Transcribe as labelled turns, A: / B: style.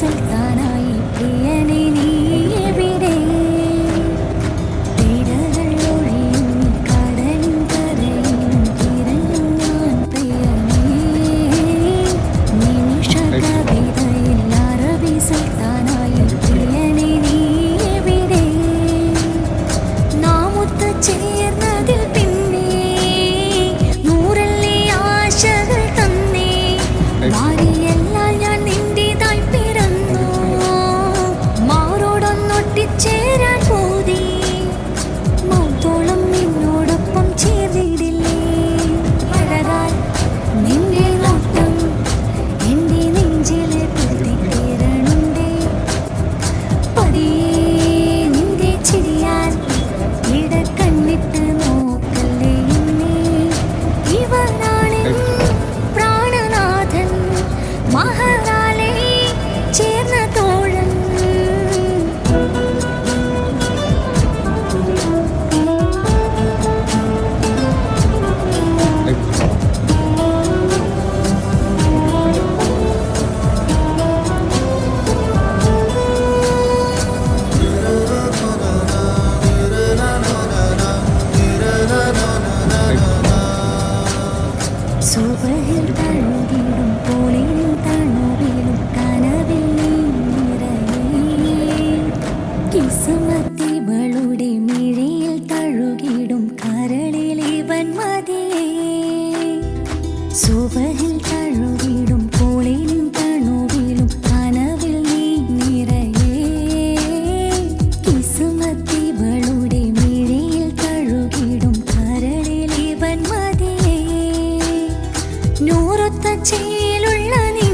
A: സുൽത്താനായി പ്രിയനെ നീ എവിടെ? തിരകൾ ഒഴിയും കടലിൻ കരയിലും തിരഞ്ഞു ഞാൻ പ്രിയനേ. നിമിഷ കവിതയിൽ അറബി സുൽത്താനായി പ്രിയനെ നീ എവിടെ? നാം ഒത്തുചേർന്നതിൽ പിന്നെ നൂറല്ലേ ആശകൾ തന്നേ. വാരിയെല്ലാം ഞാൻ നിന്റേതായി പിറന്നു, മാറോടൊന്നൊട്ടിച്ചേരാൻ പോതി. മൗത്തോളം നിന്നോടൊപ്പം ചേർന്നിടില്ലേ? അഴകാൽ നിന്റെ നോട്ടം എൻ്റെ നെഞ്ചിലെ പ്രതികരണുണ്ടേ. പതിയെ നിന്റെ ചിരിയാൽ ഇടക്കണ്ണിട്ട് നോക്കല്ലേ എന്നെ. ഇവനാണ് പ്രാണനാഥൻ, മഹറാലെ ചേർന്ന തോഴൻ. സുബഹിൽ തഴുകിടും പോളിനും തണുവിലും കനവിൽ നീ നിറയേ. കിസുമത്തിവളുടെ മിഴിയിൽ തഴുകിടും കരളിൽ ഇവൻ മതിയേ. സുബഹിൽ തഴുകിടും പോളിനും തണുവിലും കനവിൽ നീ നിറയേ. കിസുമത്തിവളുടെ മിഴിയിൽ തഴുകിടും കരളിൽ ഇവൻ മതിയേ. നൂറൊത്ത ചേലുള്ള നീ